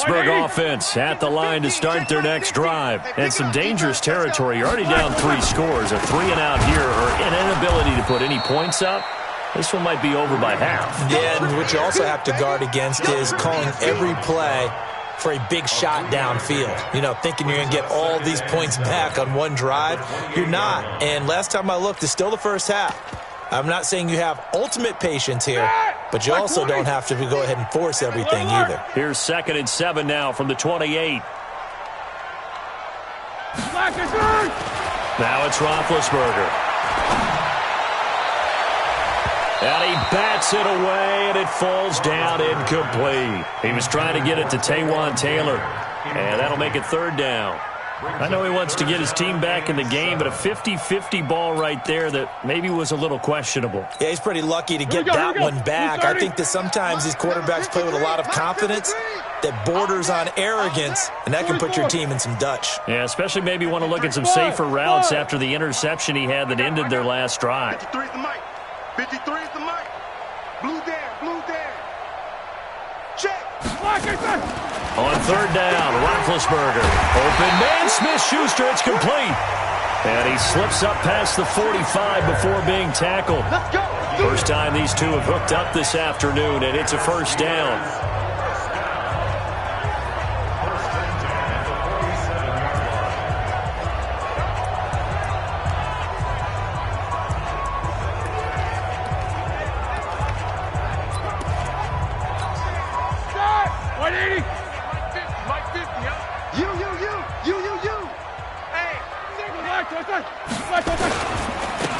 Pittsburgh offense at the line to start their next drive. And some dangerous territory. You're already down 3 scores. A 3-and-out here or an inability to put any points up. This one might be over by half. Yeah, and what you also have to guard against is calling every play for a big shot downfield. You know, thinking you're going to get all these points back on one drive. You're not. And last time I looked, it's still the first half. I'm not saying you have ultimate patience here, but you also don't have to go ahead and force everything either. Here's 2nd and 7 now from the 28. Now it's Roethlisberger. And he bats it away, and it falls down incomplete. He was trying to get it to Taywan Taylor, and that'll make it 3rd down. I know he wants to get his team back in the game, but a 50-50 ball right there that maybe was a little questionable. Yeah, he's pretty lucky to get that one back. I think that sometimes these quarterbacks play with a lot of confidence that borders on arrogance, and that can put your team in some Dutch. Yeah, especially maybe want to look at some safer routes after the interception he had that ended their last drive. 53 is the mic. 53 is the mic. Blue down. Check. On 3rd down, Roethlisberger. Open man, Smith-Schuster, it's complete. And he slips up past the 45 before being tackled. Let's go. First time these two have hooked up this afternoon, and it's a 1st down.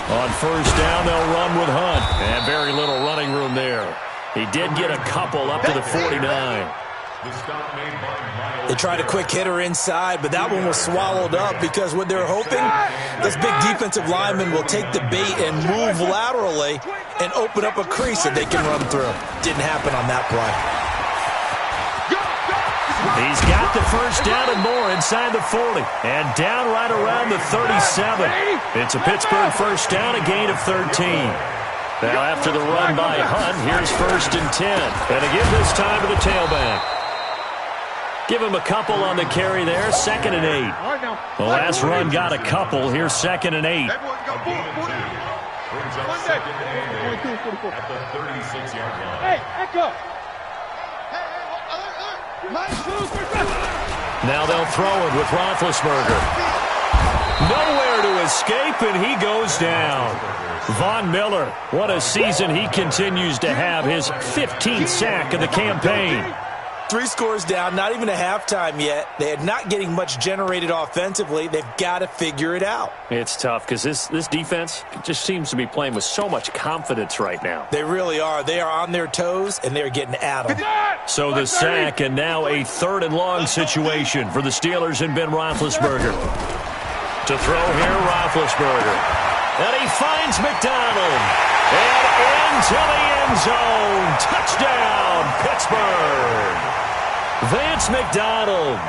On 1st down, they'll run with Hunt. And very little running room there. He did get a couple up to the 49. They tried a quick hitter inside, but that one was swallowed up because what they're hoping, this big defensive lineman will take the bait and move laterally and open up a crease that they can run through. Didn't happen on that play. He's got the 1st down and more inside the 40. And down right around the 37. It's a Pittsburgh 1st down, a gain of 13. Now after the run by Hunt, here's 1st and 10. And again this time to the tailback. Give him a couple on the carry there, 2nd and 8. The last run got a couple. Here's 2nd and 8. Hey, echo. Now they'll throw it with Roethlisberger. Nowhere to escape, and he goes down. Von Miller, what a season he continues to have. His 15th sack of the campaign. 3 scores down, not even a halftime yet. They are not getting much generated offensively. They've got to figure it out. It's tough because this defense just seems to be playing with so much confidence right now. They really are. They are on their toes, and they're getting at them. So the sack, and now a 3rd and long situation for the Steelers and Ben Roethlisberger. To throw here, Roethlisberger. And he finds McDonald. And into the end zone. Touchdown, Pittsburgh. Vance McDonald,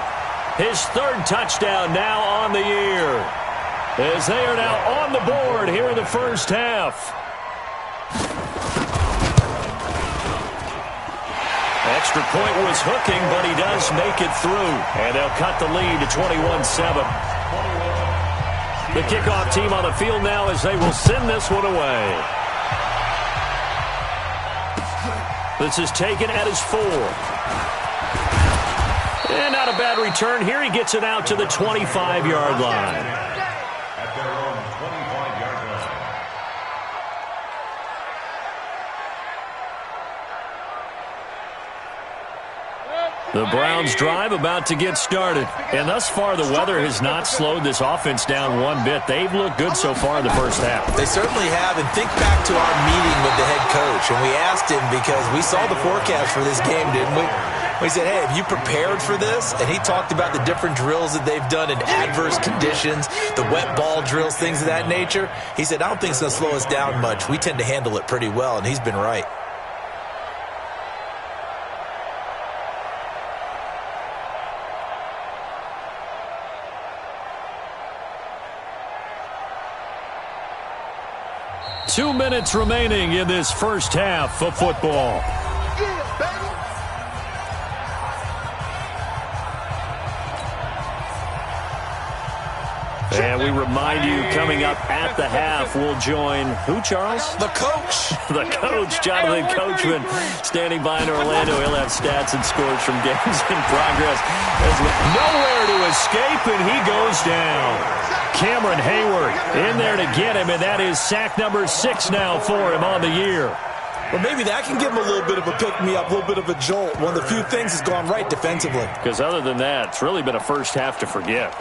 his 3rd touchdown now on the year, as they are now on the board here in the 1st half. Extra point was hooking, but he does make it through, and they'll cut the lead to 21-7. The kickoff team on the field now as they will send this one away. This is taken at his 4. And not a bad return here. He gets it out to the 25-yard line. At their own 25-yard line. The Browns' drive about to get started. And thus far, the weather has not slowed this offense down one bit. They've looked good so far in the 1st half. They certainly have. And think back to our meeting with the head coach. And we asked him because we saw the forecast for this game, didn't we? We said, hey, have you prepared for this? And he talked about the different drills that they've done in adverse conditions, the wet ball drills, things of that nature. He said, I don't think it's going to slow us down much. We tend to handle it pretty well, and he's been right. Two minutes remaining in this 1st half of football. And we remind you, coming up at the half, we'll join who, Charles? The coach. The coach, Jonathan Coachman, standing by in Orlando. He'll have stats and scores from games in progress. Nowhere to escape, and he goes down. Cameron Hayward in there to get him, and that is sack number 6 now for him on the year. Well, maybe that can give him a little bit of a pick-me-up, a little bit of a jolt. One of the few things that's gone right defensively. Because other than that, it's really been a first half to forget.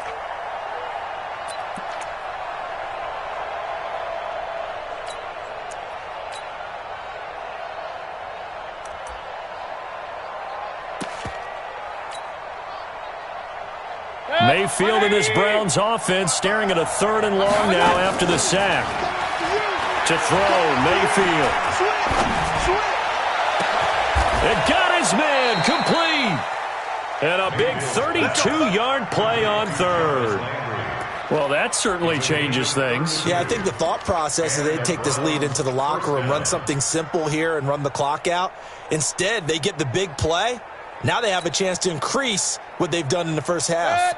Mayfield in this Browns offense staring at a 3rd and long now after the sack. To throw, Mayfield. It got his man complete. And a big 32-yard play on 3rd. Well, that certainly changes things. Yeah, I think the thought process is they'd take this lead into the locker room, run something simple here and run the clock out. Instead, they get the big play. Now they have a chance to increase what they've done in the first half.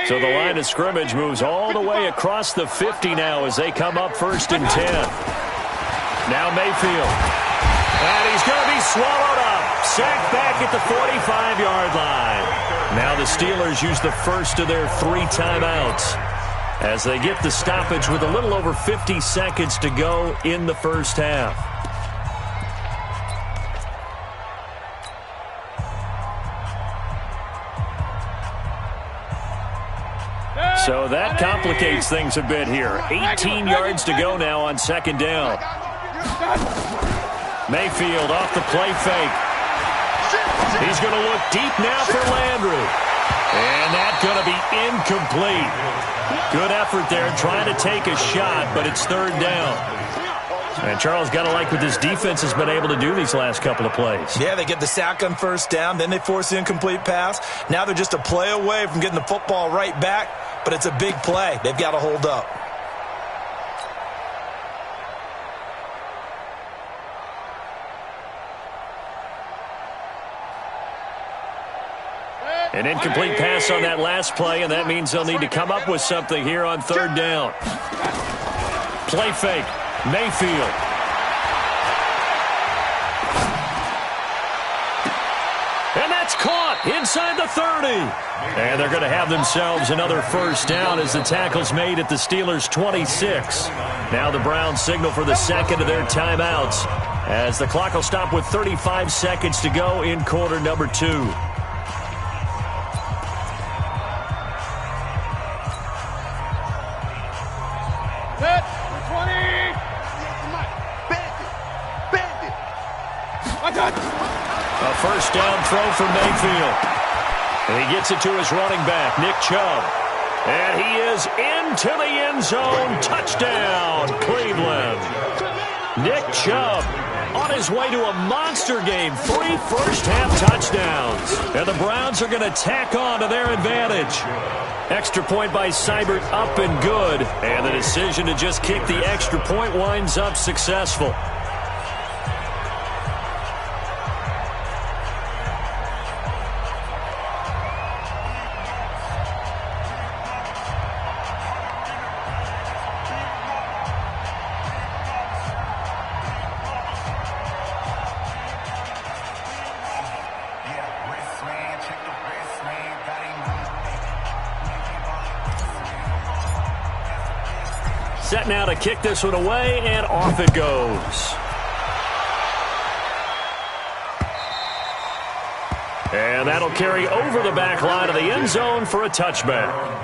So the line of scrimmage moves all the way across the 50 now as they come up 1st and 10. Now Mayfield. And he's going to be swallowed up. Sacked back at the 45-yard line. Now the Steelers use the first of their 3 timeouts as they get the stoppage with a little over 50 seconds to go in the first half. So that complicates things a bit here. 18 yards to go now on 2nd down. Mayfield off the play fake. He's going to look deep now for Landry. And that's going to be incomplete. Good effort there trying to take a shot, but it's 3rd down. And Charles, got to like what this defense has been able to do these last couple of plays. Yeah, they get the sack on 1st down, then they force the incomplete pass. Now they're just a play away from getting the football right back, but it's a big play. They've got to hold up. An incomplete pass on that last play, and that means they'll need to come up with something here on 3rd down. Play fake. Mayfield. And that's caught inside the 30. And they're going to have themselves another 1st down as the tackle's made at the Steelers' 26. Now the Browns signal for the 2nd of their timeouts as the clock will stop with 35 seconds to go in quarter number 2. A 1st down throw for Mayfield. And he gets it to his running back, Nick Chubb. And he is into the end zone. Touchdown, Cleveland. Nick Chubb on his way to a monster game. 3 first-half touchdowns. And the Browns are going to tack on to their advantage. Extra point by Seibert up and good. And the decision to just kick the extra point winds up successful. Set now to kick this one away, and off it goes. And that'll carry over the back line of the end zone for a touchback.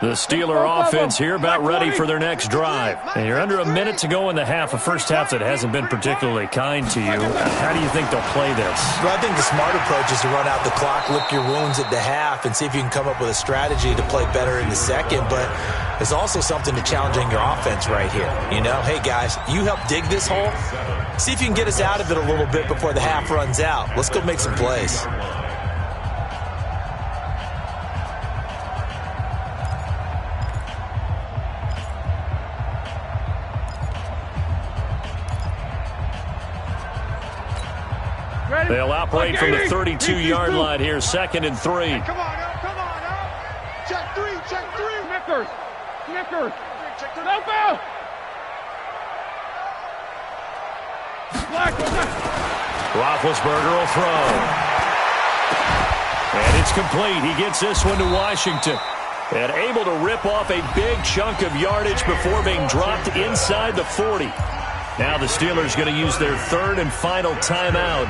The Steeler offense here about ready for their next drive. And you're under a minute to go in the half, a first half that hasn't been particularly kind to you. How do you think they'll play this? Well, I think the smart approach is to run out the clock, lick your wounds at the half, and see if you can come up with a strategy to play better in the second. But there's also something to challenging your offense right here. You know, hey, guys, you help dig this hole. See if you can get us out of it a little bit before the half runs out. Let's go make some plays. They'll operate from the 32-yard line here, 2nd and 3. Hey, come on up, come on up. Check three, check three. Snickers. Check three. No foul. Black. Roethlisberger will throw. And it's complete. He gets this one to Washington. And able to rip off a big chunk of yardage before being dropped inside the 40. Now the Steelers going to use their 3rd and final timeout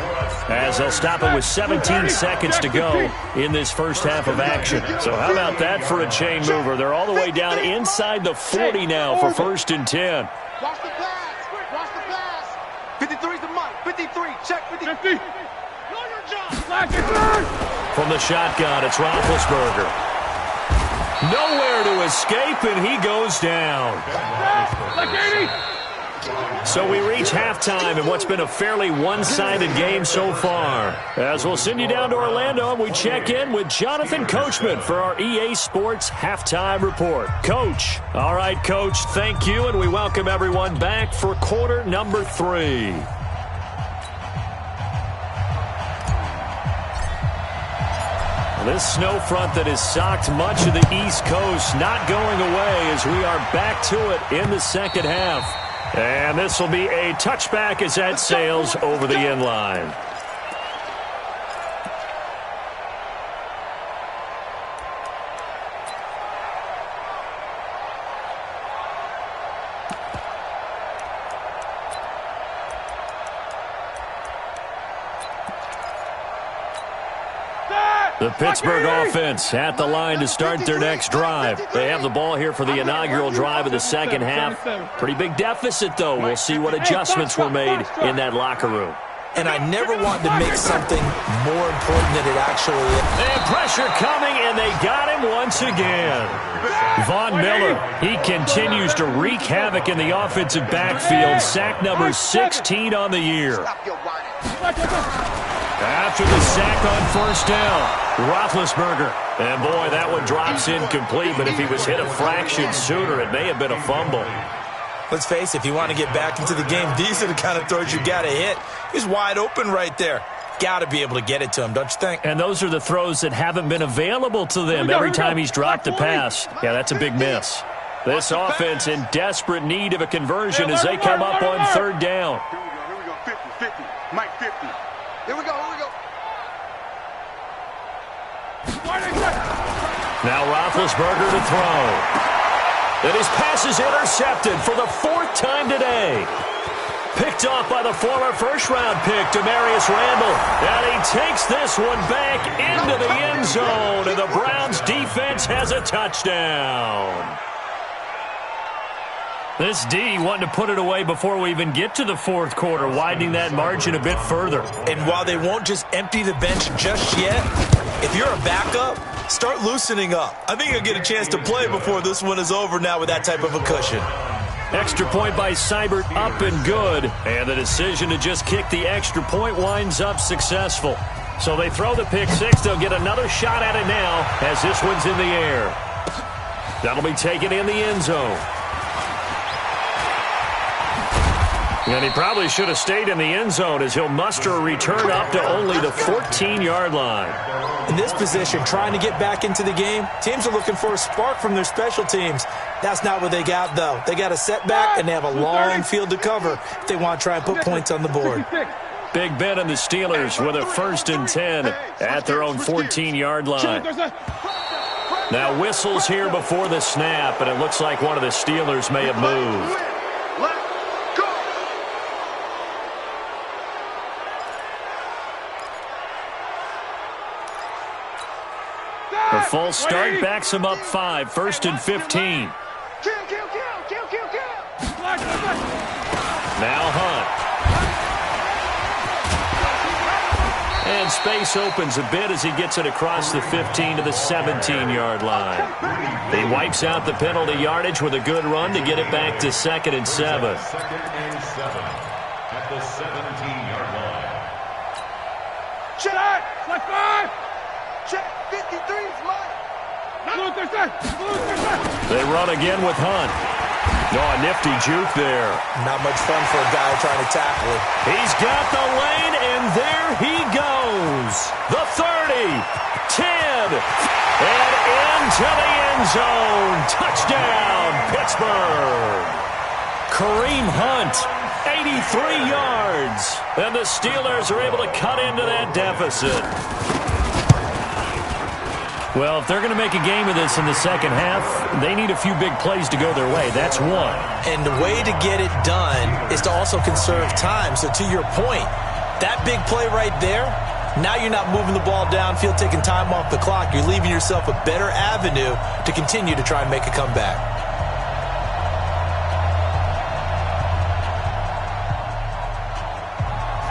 as they'll stop it with 17 seconds to go in this first half of action. So how about that for a chain mover? They're all the way down inside the 40 now for 1st and 10. Watch the pass. Watch the pass. 53's the mark. 53. Check 50. 50. Know your job. Black is third. From the shotgun, it's Roethlisberger. Nowhere to escape, and he goes down. Black 80. So we reach halftime in what's been a fairly one-sided game so far. As we'll send you down to Orlando, and we check in with Jonathan Coachman for our EA Sports Halftime Report. Coach. All right, Coach, thank you, and we welcome everyone back for quarter number 3. This snow front that has socked much of the East Coast not going away as we are back to it in the second half. And this will be a touchback as that sails over the end line. The Pittsburgh offense at the line to start their next drive. They have the ball here for the inaugural drive of the second half. Pretty big deficit, though. We'll see what adjustments were made in that locker room. And I never wanted to make something more important than it actually is. And pressure coming, and they got him once again. Von Miller, he continues to wreak havoc in the offensive backfield. Sack number 16 on the year. After the sack on 1st down, Roethlisberger. And boy, that one drops incomplete, but if he was hit a fraction sooner, it may have been a fumble. Let's face it, if you want to get back into the game, these are the kind of throws you got to hit. He's wide open right there. Got to be able to get it to him, don't you think? And those are the throws that haven't been available to them every time he's dropped a pass. Yeah, that's a big miss. This offense in desperate need of a conversion as they come up on 3rd down. Here we go. 50. Mike 50. Here we go. Now Roethlisberger to throw. And his pass is intercepted for the 4th time today. Picked off by the former first-round pick, Demarius Randall. And he takes this one back into the end zone. And the Browns defense has a touchdown. This D wanting to put it away before we even get to the 4th quarter, widening that margin a bit further. And while they won't just empty the bench just yet, if you're a backup, start loosening up. I think you'll get a chance to play before this one is over now with that type of a cushion. Extra point by Seibert, up and good. And the decision to just kick the extra point winds up successful. So they throw the pick 6. They'll get another shot at it now as this one's in the air. That'll be taken in the end zone. And he probably should have stayed in the end zone as he'll muster a return up to only the 14-yard line. In this position, trying to get back into the game, teams are looking for a spark from their special teams. That's not what they got, though. They got a setback, and they have a long field to cover if they want to try and put points on the board. Big Ben and the Steelers with a 1st and 10 at their own 14-yard line. Now whistles here before the snap, and it looks like one of the Steelers may have moved. The full start backs him up 5, 1st and 15. Kill. Now Hunt. And space opens a bit as he gets it across the 15 to the 17-yard line. He wipes out the penalty yardage with a good run to get it back to 2nd and 7. 2nd and 7 at the 17-yard line. Check. Like 5. Check. 53's Mike. They run again with Hunt. Oh, a nifty juke there. Not much fun for a guy trying to tackle it. He's got the lane, and there he goes. The 30, 10, and into the end zone. Touchdown, Pittsburgh. Kareem Hunt, 83 yards. And the Steelers are able to cut into that deficit. Well, if they're going to make a game of this in the second half, they need a few big plays to go their way. That's one. And the way to get it done is to also conserve time. So to your point, that big play right there, now you're not moving the ball downfield, taking time off the clock. You're leaving yourself a better avenue to continue to try and make a comeback.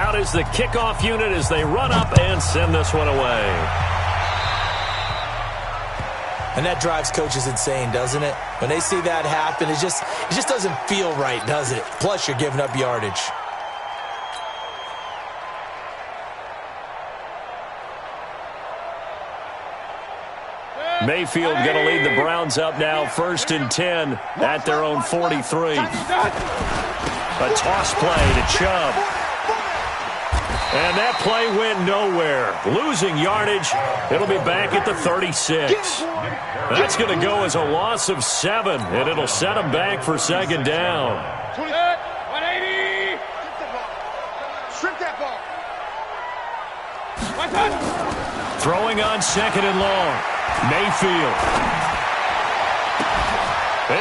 Out is the kickoff unit as they run up and send this one away. And that drives coaches insane, doesn't it? When they see that happen, it just doesn't feel right, does it? Plus, you're giving up yardage. Mayfield going to lead the Browns up now, 1st and 10 at their own 43. A toss play to Chubb. And that play went nowhere. Losing yardage. It'll be back at the 36. That's going to go as a loss of 7, and it'll set them back for 2nd down. 180. Strip that ball. Throwing on 2nd and long. Mayfield.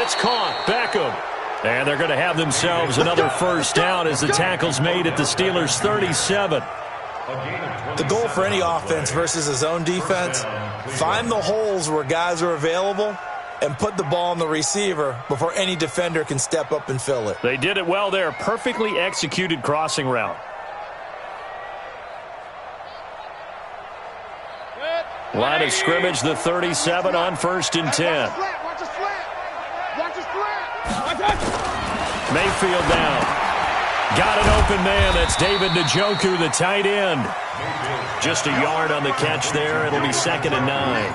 It's caught. Beckham. And they're going to have themselves another 1st down as the tackle's made at the Steelers' 37. The goal for any offense versus a zone defense, find the holes where guys are available and put the ball on the receiver before any defender can step up and fill it. They did it well there. Perfectly executed crossing route. Line of scrimmage, the 37 on 1st and 10. Watch the slant. Watch the slant. Mayfield down. Got an open man. That's David Njoku, the tight end. Just a yard on the catch there. It'll be 2nd and 9.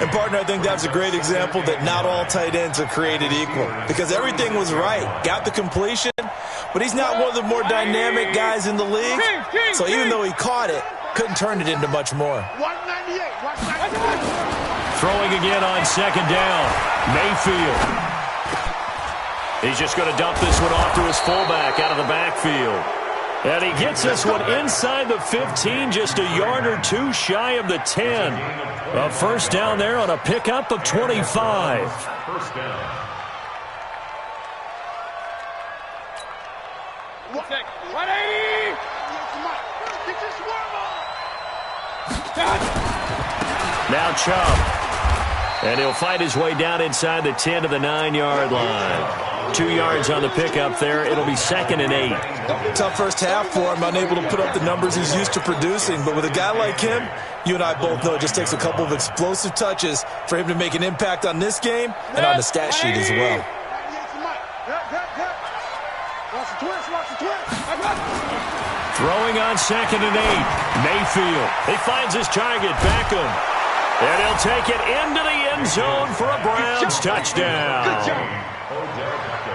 And, partner, I think that's a great example that not all tight ends are created equal because everything was right. Got the completion, but he's not one of the more dynamic guys in the league. So even though he caught it, couldn't turn it into much more. 198. Throwing again on 2nd down. Mayfield. He's just going to dump this one off to his fullback out of the backfield. And he gets this one inside the 15, just a yard or two shy of the 10. A 1st down there on a pickup of 25. 1st down. 180. Now Chubb. And he'll fight his way down inside the 10 to the 9-yard line. 2 yards on the pickup there. It'll be 2nd and 8. Tough first half for him, unable to put up the numbers he's used to producing. But with a guy like him, you and I both know it just takes a couple of explosive touches for him to make an impact on this game and on the stat sheet as well. Throwing on 2nd and 8. Mayfield. He finds his target, Beckham. And he'll take it into the end zone for a Browns touchdown.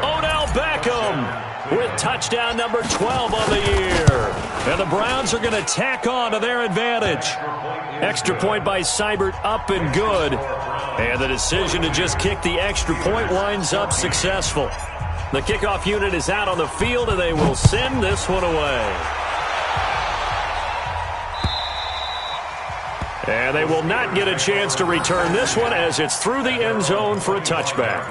Odell Beckham with touchdown number 12 on the year. And the Browns are going to tack on to their advantage. Extra point by Seibert, up and good. And the decision to just kick the extra point winds up successful. The kickoff unit is out on the field, and they will send this one away. And they will not get a chance to return this one as it's through the end zone for a touchback.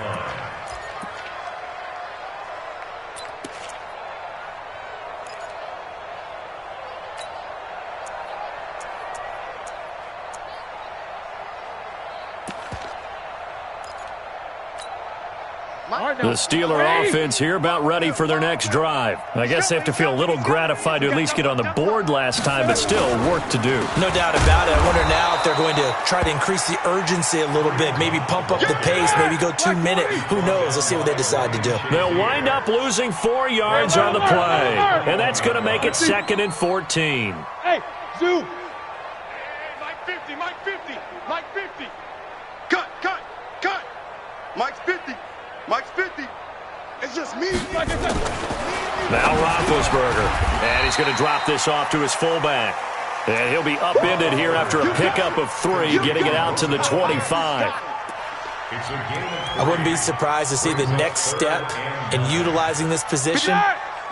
The Steeler offense here about ready for their next drive. I guess they have to feel a little gratified to at least get on the board last time, but still work to do. No doubt about it. I wonder now if they're going to try to increase the urgency a little bit, maybe pump up the pace, maybe go 2 minute. Who knows? Let's see what they decide to do. They'll wind up losing 4 yards on the play, and that's going to make it 2nd and 14. Hey, Zoo. Hey, Mike 50, Mike 50, Mike 50. Cut. Mike's 50. Mike's 50. It's just me. Like I said. Me and Now Roethlisberger. And he's going to drop this off to his fullback. And he'll be upended here after a pickup of 3, getting it out to the 25. I wouldn't be surprised to see the next step in utilizing this position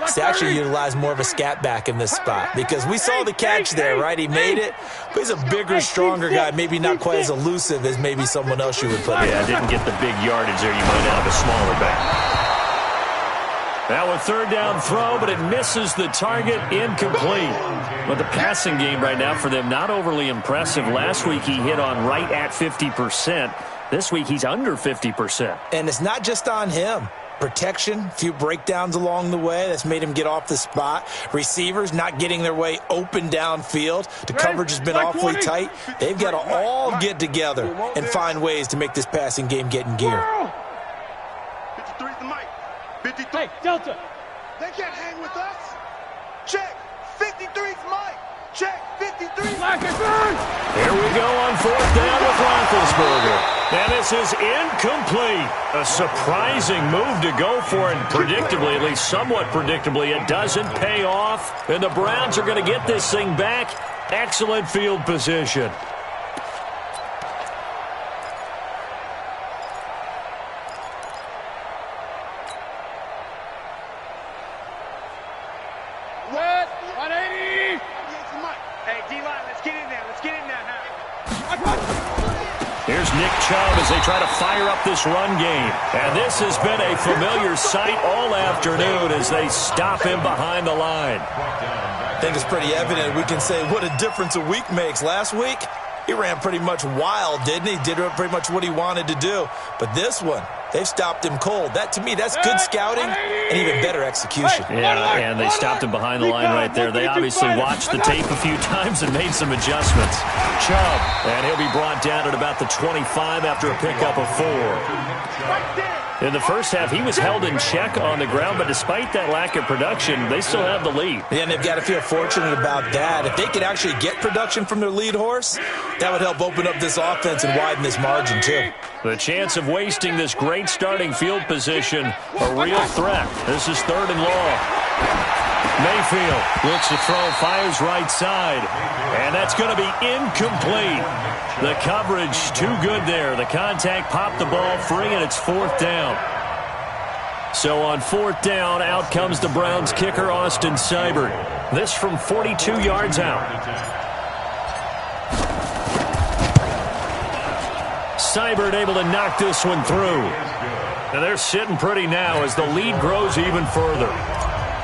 is to actually utilize more of a scat back in this spot, because we saw the catch there, right? He made it, but he's a bigger, stronger guy, maybe not quite as elusive as maybe someone else you would put in. Yeah, didn't get the big yardage there. You might have a smaller back. Now a third down throw, but it misses the target, incomplete. But the passing game right now for them, not overly impressive. Last week he hit on right at 50%. This week he's under 50%. And it's not just on him. Protection, a few breakdowns along the way. That's made him get off the spot. Receivers not getting their way open downfield. The coverage has been awfully tight. They've got to all get together and find ways to make this passing game get in gear. 53's the mic. 53. Hey, Delta. They can't hang with us. Check. 53's mic. Check. 53. Here we go on fourth down with Roethlisberger. And this is incomplete. A surprising move to go for it. Predictably, at least somewhat predictably, it doesn't pay off. And the Browns are going to get this thing back. Excellent field position. Red, 180. Hey, D-line, let's get in there. Let's get in there now. Here's Nick Chubb as they try to fire up this run game. And this has been a familiar sight all afternoon as they stop him behind the line. I think it's pretty evident. We can say what a difference a week makes. Last week, he ran pretty much wild, didn't he? Did pretty much what he wanted to do. But this one, they've stopped him cold. That, to me, that's good scouting and even better execution. Yeah, and they stopped him behind the line right there. They obviously watched the tape a few times and made some adjustments. Chubb, and he'll be brought down at about the 25 after a pickup of 4. In the first half, he was held in check on the ground, but despite that lack of production, they still have the lead. Yeah, and they've got to feel fortunate about that. If they could actually get production from their lead horse, that would help open up this offense and widen this margin, too. The chance of wasting this great starting field position, a real threat. This is 3rd and long. Mayfield looks to throw, fires right side, and that's going to be incomplete. The coverage too good there. The contact popped the ball free, and it's 4th down. So on 4th down, out comes the Browns kicker, Austin Seibert. This from 42 yards out. Seibert able to knock this one through. And they're sitting pretty now as the lead grows even further.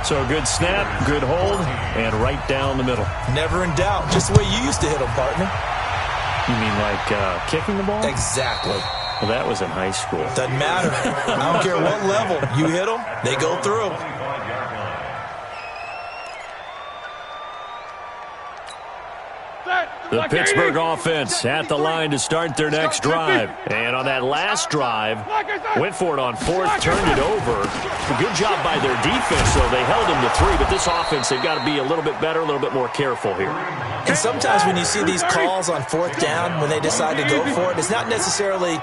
So a good snap, good hold, and right down the middle. Never in doubt. Just the way you used to hit them, partner. You mean like kicking the ball? Exactly. Well, that was in high school. Doesn't matter. I don't care what level. You hit them, they go through. The Pittsburgh offense at the line to start their next drive. And on that last drive, went for it on 4th, turned it over. A good job by their defense, though. They held them to 3, but this offense, they've got to be a little bit better, a little bit more careful here. And sometimes when you see these calls on 4th down, when they decide to go for it, it's not necessarily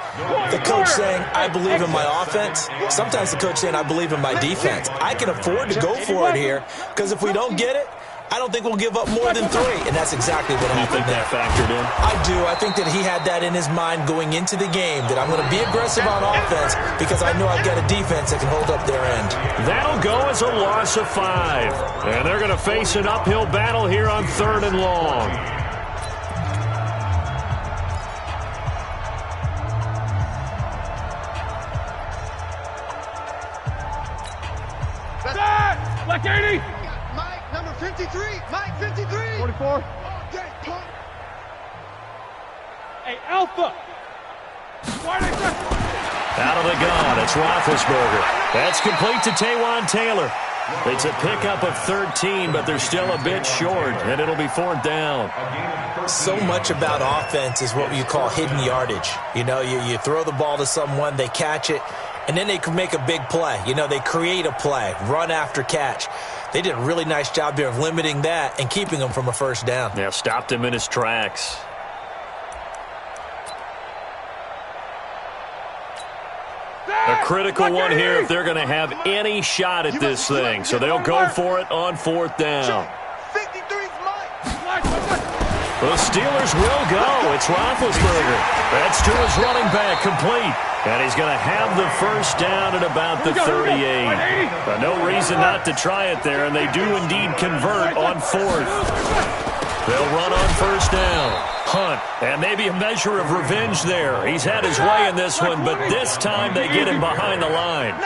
the coach saying, I believe in my offense. Sometimes the coach saying, I believe in my defense. I can afford to go for it here, because if we don't get it, I don't think we'll give up more than 3, and that's exactly what happened. You think that factored in? I do. I think that he had that in his mind going into the game, that I'm going to be aggressive on offense because I know I've got a defense that can hold up their end. That'll go as a loss of 5. And they're going to face an uphill battle here on 3rd and long. Black 80. Mike, number 53. Mike, 53. 44. Okay, punt. Hey, Alpha. Out of the gun, it's Roethlisberger. That's complete to Taywan Taylor. It's a pickup of 13, but they're still a bit short, and it'll be 4th down. So much about offense is what you call hidden yardage. You know, you throw the ball to someone, they catch it, and then they can make a big play. You know, they create a play, run after catch. They did a really nice job there of limiting that and keeping them from a 1st down. Yeah, stopped him in his tracks. The critical one here if they're going to have any shot at this thing. So they'll go for it on 4th down. The Steelers will go. It's Roethlisberger. That's to his running back, complete. And he's going to have the first down at about the 38. But no reason not to try it there, and they do indeed convert on 4th. They'll run on 1st down. Hunt, and maybe a measure of revenge there. He's had his way in this one, but this time they get him behind the line.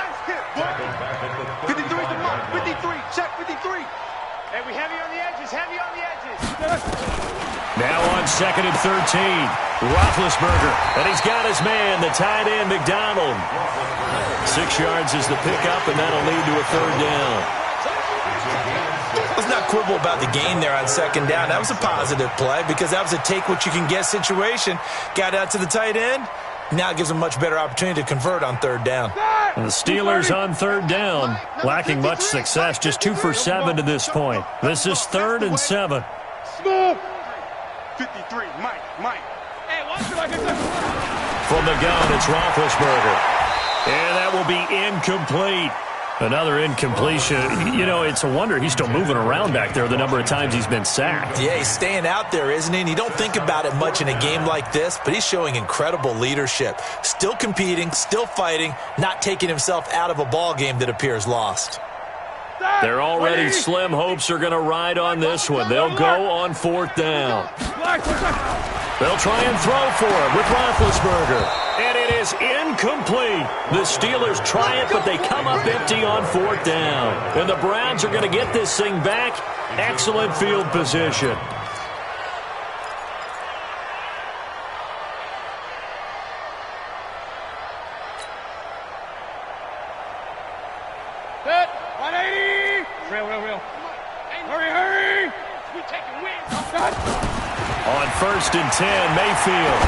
53 to mark. 53. Check 53. Hey, we heavy on the edges. Heavy on the edges. Now on 2nd and 13. Roethlisberger, and he's got his man, the tight end, McDonald. 6 yards is the pickup, and that'll lead to a 3rd down. Let's not quibble about the gain there on 2nd down. That was a positive play because that was a take-what-you-can-get situation. Got out to the tight end. Now it gives them a much better opportunity to convert on 3rd down. And the Steelers on 3rd down, lacking much success, just 2 for 7 to this point. This is 3rd and 7. Smooth. 53. Mike. Hey, watch it like it's From the gun, it's Roethlisberger. And that will be incomplete. Another incompletion. You know, it's a wonder he's still moving around back there the number of times he's been sacked. Yeah, he's staying out there, isn't he? And you don't think about it much in a game like this, but he's showing incredible leadership. Still competing, still fighting, not taking himself out of a ball game that appears lost. They're already slim hopes are going to ride on this one. They'll go on 4th down. They'll try and throw for him with Roethlisberger. And it is incomplete. The Steelers try it, but they come up empty on 4th down. And the Browns are going to get this thing back. Excellent field position. Set. 180. Real. Hurry. We taking wins. On 1st and 10, Mayfield.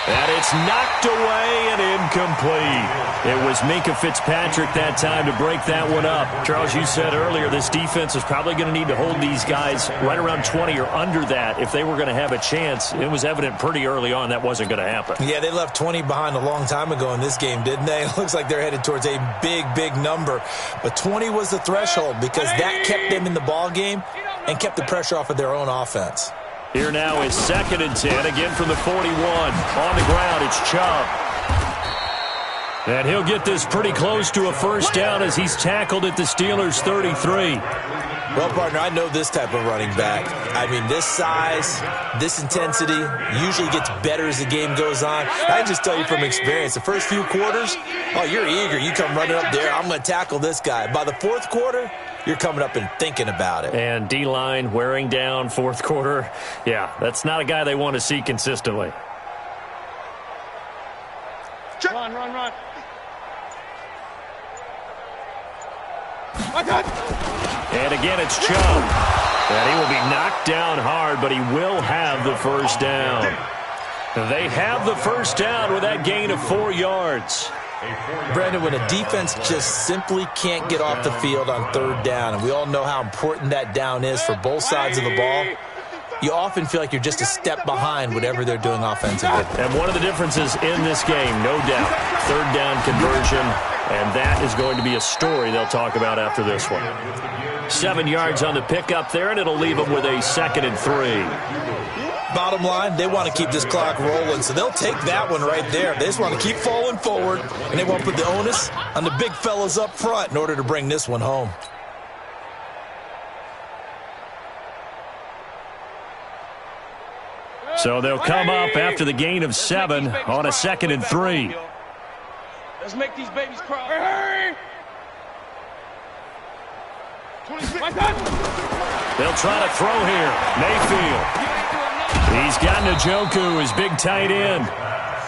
And it's knocked away and incomplete. It was Minkah Fitzpatrick that time to break that one up. Charles, you said earlier this defense is probably going to need to hold these guys right around 20 or under that if they were going to have a chance. It was evident pretty early on that wasn't going to happen. Yeah, they left 20 behind a long time ago in this game, didn't they? It looks like they're headed towards a big number. But 20 was the threshold because that kept them in the ball game and kept the pressure off of their own offense. Here now is 2nd and 10, again from the 41. On the ground, it's Chubb. And he'll get this pretty close to a 1st down as he's tackled at the Steelers' 33. Well, partner, I know this type of running back. I mean, this size, this intensity usually gets better as the game goes on. I can just tell you from experience, the first few quarters, oh, you're eager. You come running up there, I'm going to tackle this guy. By the 4th quarter, you're coming up and thinking about it. And D-line wearing down 4th quarter. Yeah, that's not a guy they want to see consistently. Run. And again, it's Chubb. And he will be knocked down hard, but he will have the 1st down. They have the 1st down with that gain of 4 yards. Brandon, when a defense just simply can't get off the field on 3rd down, and we all know how important that down is for both sides of the ball, you often feel like you're just a step behind whatever they're doing offensively. And one of the differences in this game, no doubt, 3rd down conversion, and that is going to be a story they'll talk about after this one. 7 yards on the pickup there, and it'll leave them with a 2nd and 3. Bottom line, they want to keep this clock rolling, so they'll take that one right there. They just want to keep falling forward, and they want to put the onus on the big fellas up front in order to bring this one home. So they'll come up after the gain of 7 on a 2nd and 3. Let's make these babies cry. Hurry! They'll try to throw here. Mayfield. He's got Njoku, his big tight end.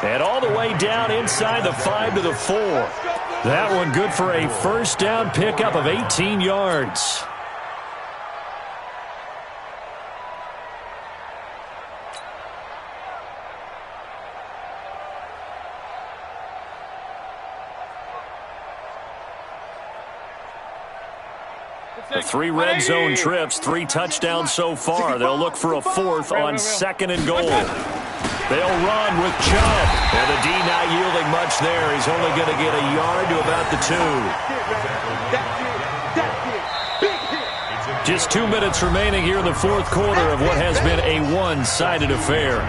And all the way down inside the 5 to the 4. That one good for a 1st down pickup of 18 yards. The 3 red zone trips, 3 touchdowns so far. They'll look for a 4th on 2nd and goal. They'll run with Chubb. And the D not yielding much there. He's only going to get a yard to about the 2. Just 2 minutes remaining here in the fourth quarter of what has been a one-sided affair.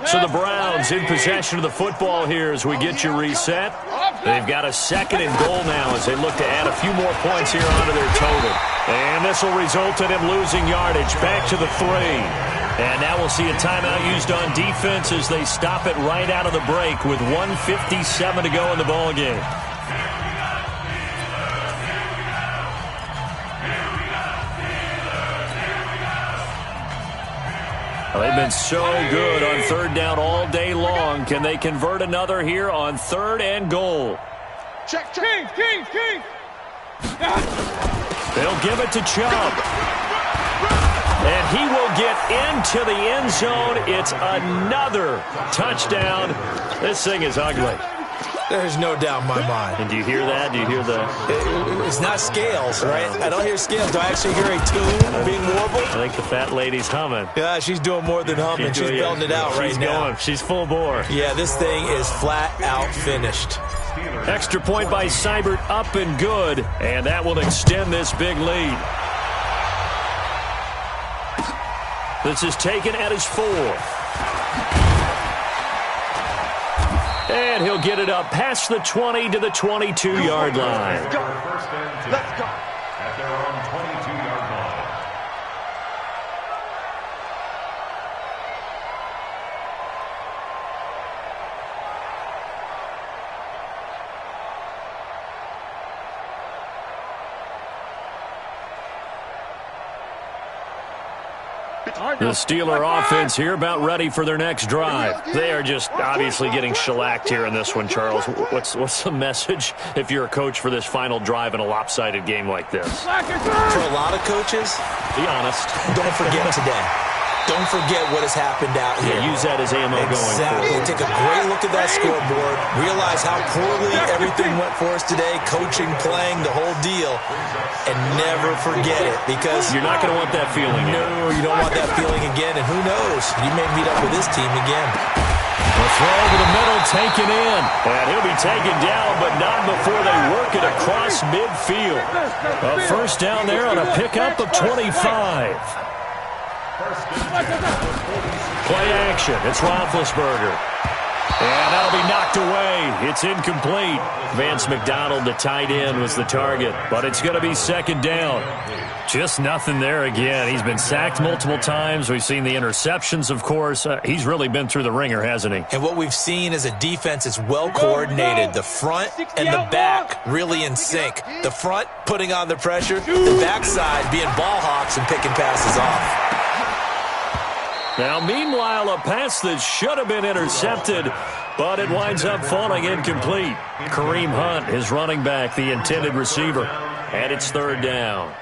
So the Browns in possession of the football here as we get you reset. They've got a 2nd and goal now as they look to add a few more points here onto their total. And this will result in him losing yardage back to the 3. And now we'll see a timeout used on defense as they stop it right out of the break with 1:57 to go in the ballgame. They've been so good on 3rd down all day long. Can they convert another here on 3rd and goal? Check. King. They'll give it to Chubb. And he will get into the end zone. It's another touchdown. This thing is ugly. There's no doubt in my mind. And do you hear that? Do you hear the... It's not scales, right? I don't hear scales. Do I actually hear a tune being warbled? I think the fat lady's humming. Yeah, she's doing more than humming. She's belting it out right now. She's full bore. Yeah, this thing is flat out finished. Extra point by Seibert, up and good. And that will extend this big lead. This is taken at his 4th. And he'll get it up past the 20 to the 22-yard line. Let's go. At their own 22-yard line. The Steeler offense here about ready for their next drive. They are just obviously getting shellacked here in this one, Charles. What's the message if you're a coach for this final drive in a lopsided game like this? For a lot of coaches, be honest. Don't forget today. Don't forget what has happened out here. Yeah, use that as ammo going forward. Take a great look at that scoreboard. Realize how poorly everything went for us today. Coaching, playing, the whole deal. And never forget it because... You're not going to want that feeling. No, you don't want that feeling again. And who knows? You may meet up with this team again. The throw over the middle, taken in. And he'll be taken down, but not before they work it across midfield. A first down there on a pickup of 25. Play action. It's Roethlisberger. And that'll be knocked away. It's incomplete. Vance McDonald, the tight end, was the target. But it's going to be 2nd down. Just nothing there again. He's been sacked multiple times. We've seen the interceptions, of course. He's really been through the ringer, hasn't he? And what we've seen is a defense that's well coordinated. The front and the back really in sync. The front putting on the pressure. The backside being ball hawks and picking passes off. Now, meanwhile, a pass that should have been intercepted, but it winds up falling incomplete. Kareem Hunt, his running back, the intended receiver. And it's 3rd down.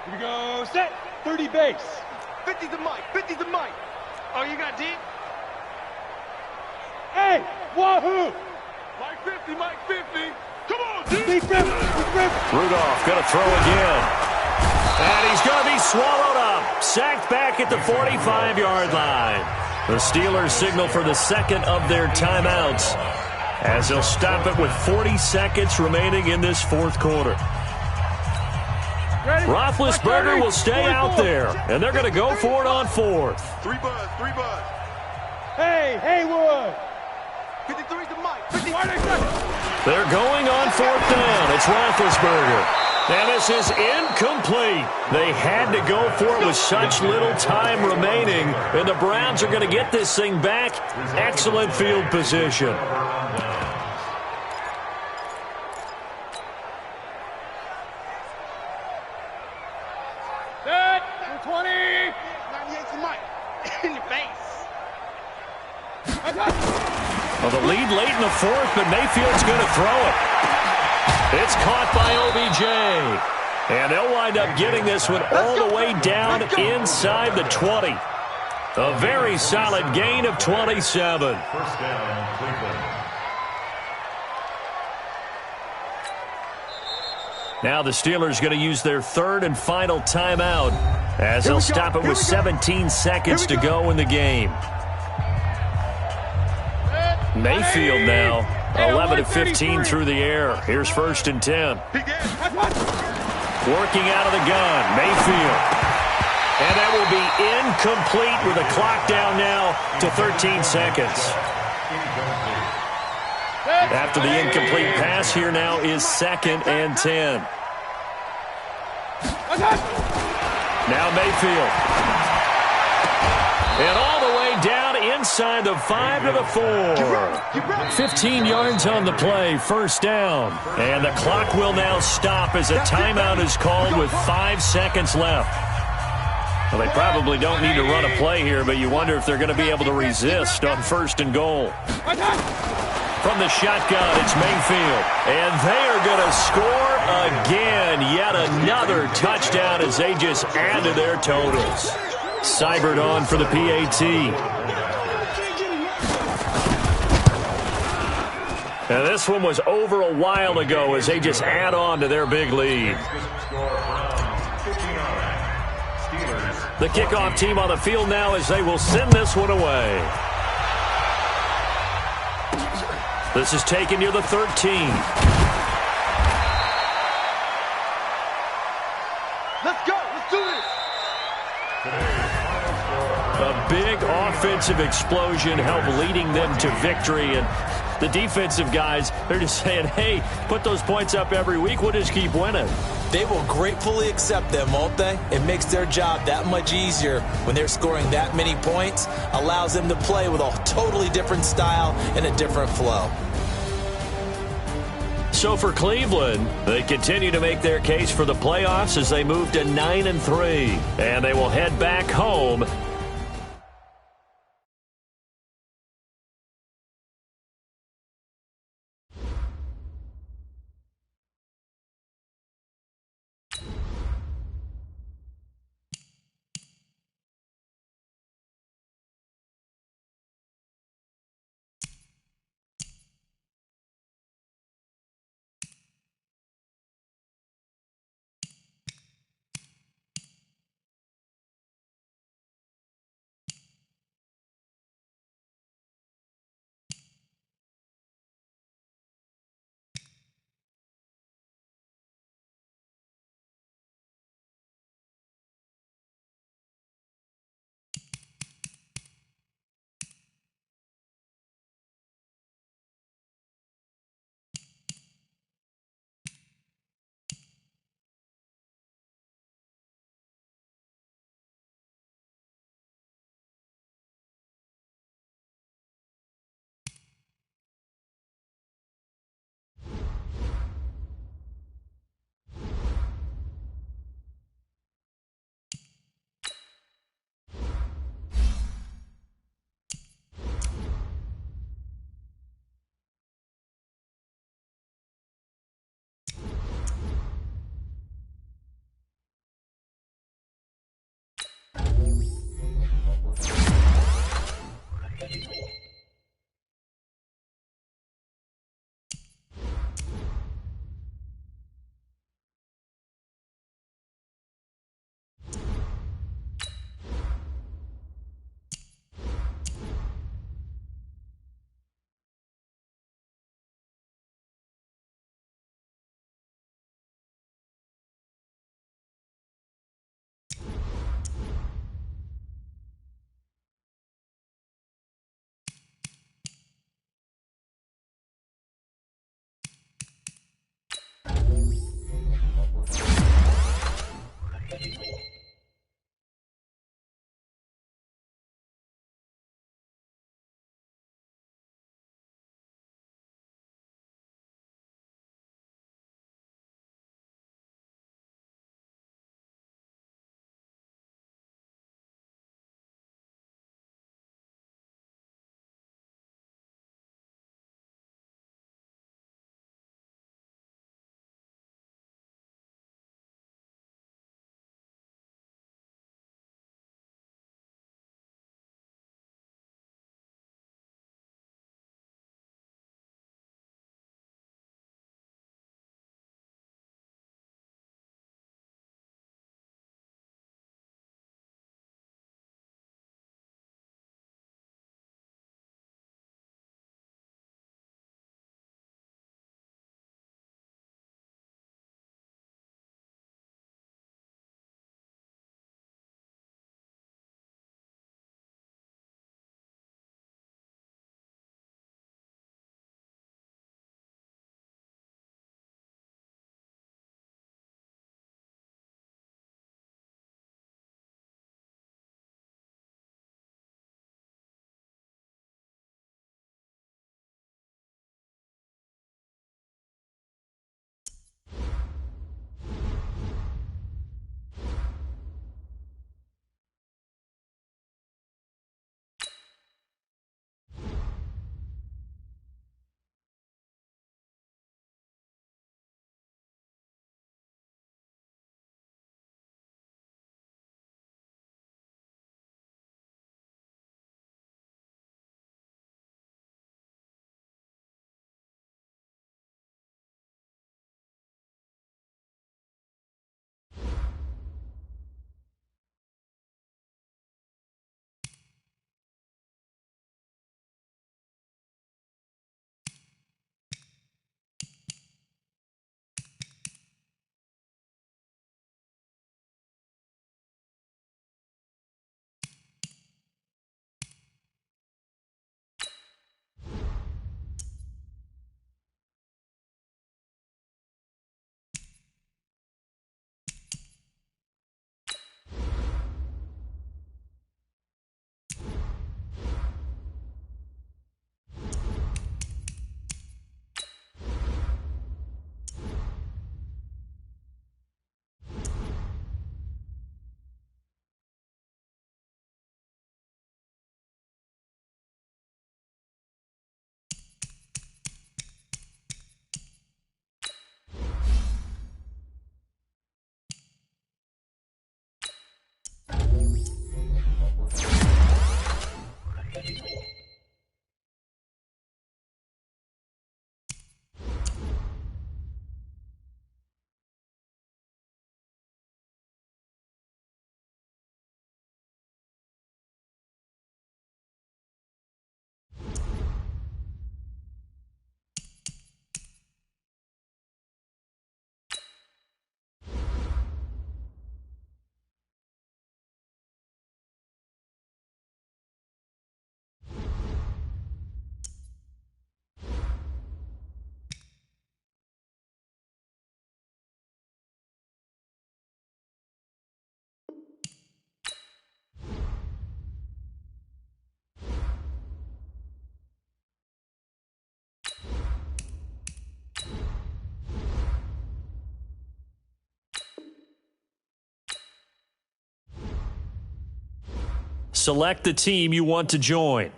Here we go. Set. 30 base. 50 to Mike. Oh, you got deep? Hey, wahoo! Mike 50. Come on, Deep deep. Rudolph going to throw again. And he's going to be swallowed up. Sacked back at the 45-yard line. The Steelers signal for the 2nd of their timeouts as they'll stop it with 40 seconds remaining in this 4th quarter. Roethlisberger will stay out there, and they're going to go for it on 4th. 3 buzz. Hey, Haywood. 53 to Mike. 50. They're going on 4th down. It's Roethlisberger. And this is incomplete. They had to go for it with such little time remaining. And the Browns are going to get this thing back. Excellent field position. Set. 20. 98 to Mike. In your face. Well, the lead late in the 4th, but Mayfield's going to throw it. It's caught by OBJ. And they'll wind up getting this one all the way down inside the 20. A very solid gain of 27. First down, Cleveland. Now the Steelers going to use their third and final timeout as they'll stop it with 17 seconds to go in the game. Mayfield now, 11 of 15 through the air. Here's 1st and 10. Working out of the gun, Mayfield. And that will be incomplete with the clock down now to 13 seconds. After the incomplete pass, here now is 2nd and 10. Now Mayfield. And all the way down inside the 5 to the 4. 15 yards on the play, 1st down. And the clock will now stop as a timeout is called with 5 seconds left. Well, they probably don't need to run a play here, but you wonder if they're going to be able to resist on 1st and goal. From the shotgun, it's Mayfield. And they are going to score again. Yet another touchdown as they just add to their totals. Seibert on for the PAT. And this one was over a while ago as they just add on to their big lead. The kickoff team on the field now as they will send this one away. This is taken near the 13. Let's go. Let's do this. A big offensive explosion helped leading them to victory. And the defensive guys, they're just saying, hey, put those points up every week. We'll just keep winning. They will gratefully accept them, won't they? It makes their job that much easier when they're scoring that many points. Allows them to play with a totally different style and a different flow. So for Cleveland, they continue to make their case for the playoffs as they move to 9-3. And they will head back home Select the team you want to join.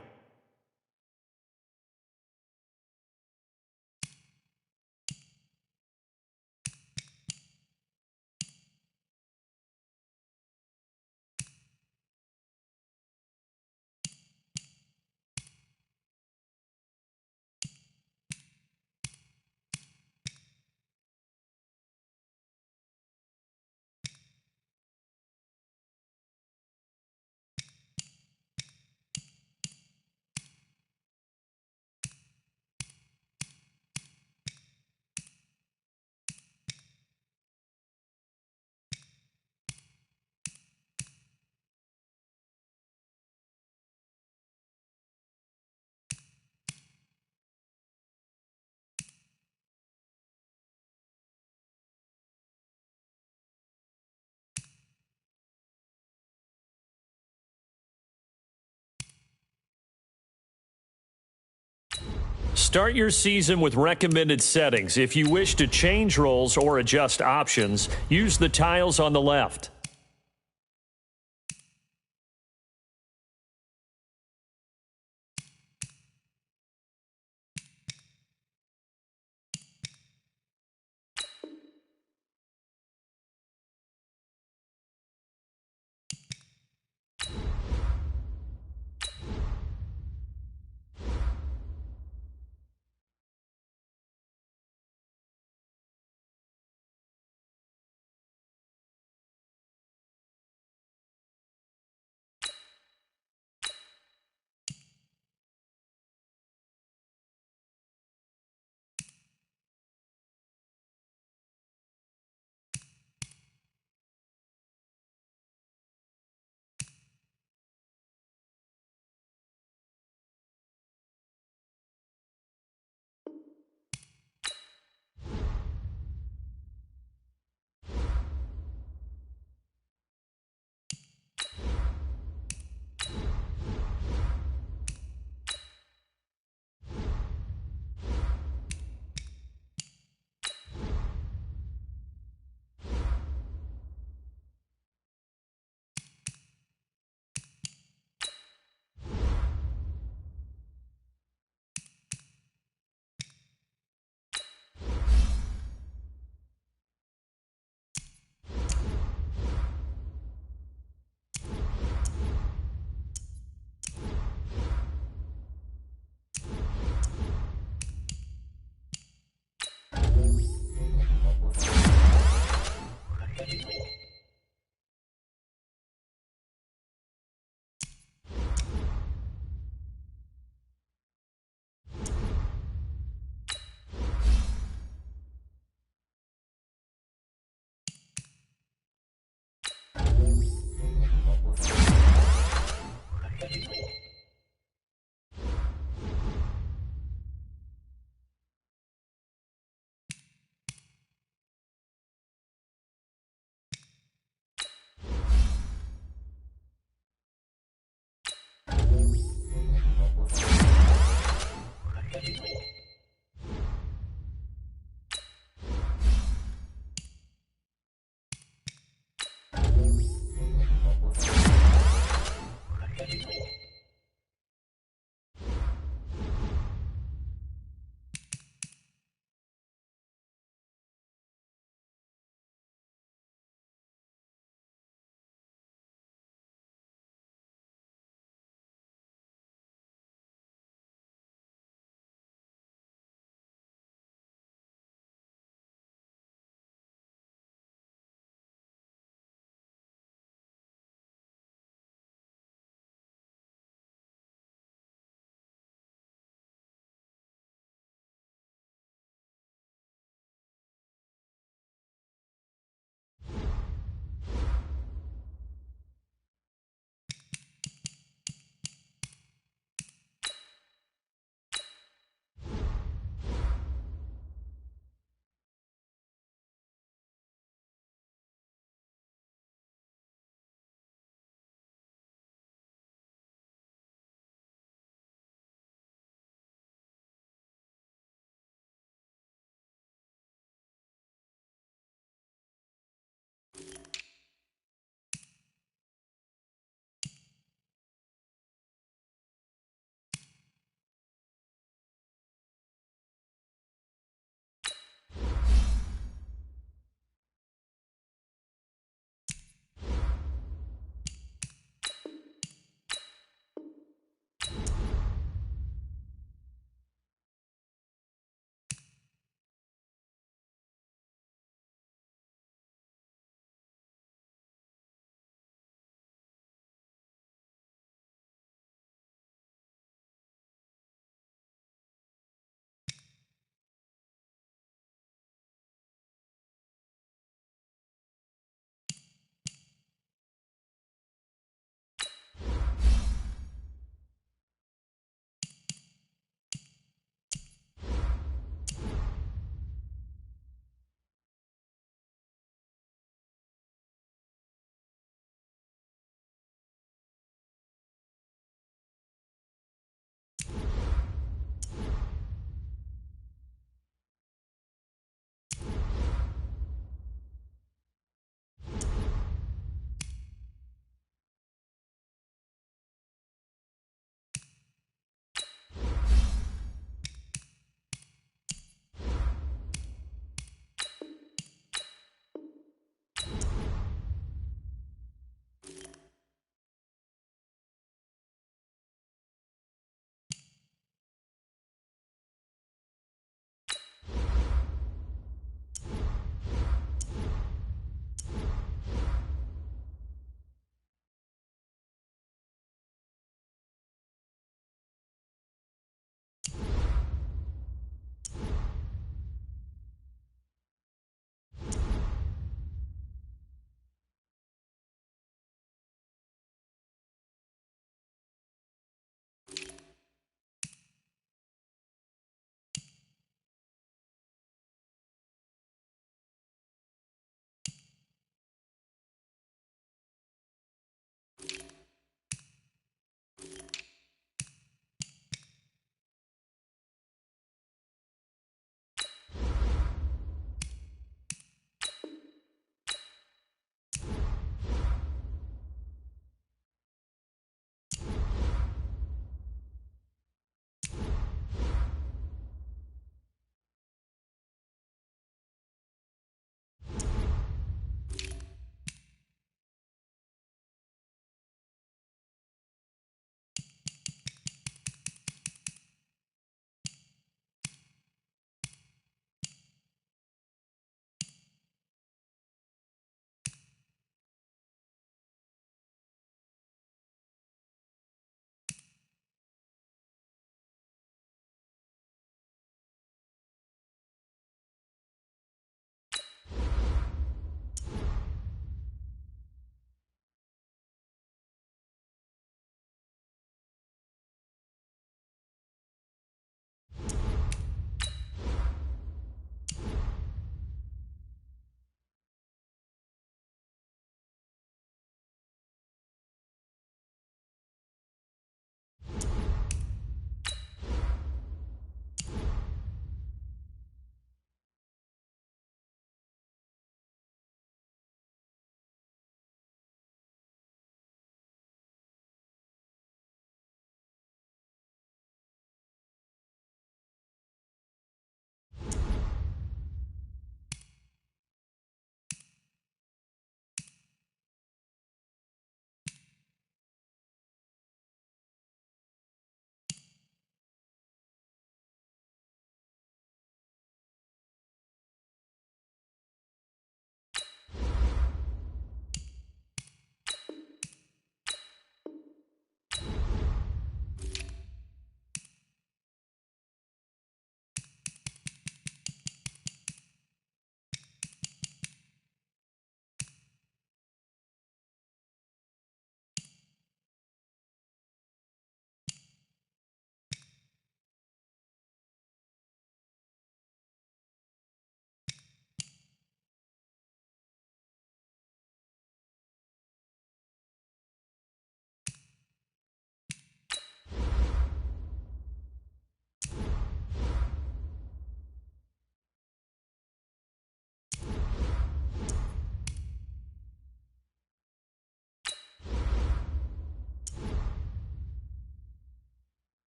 Start your season with recommended settings. If you wish to change roles or adjust options, use the tiles on the left.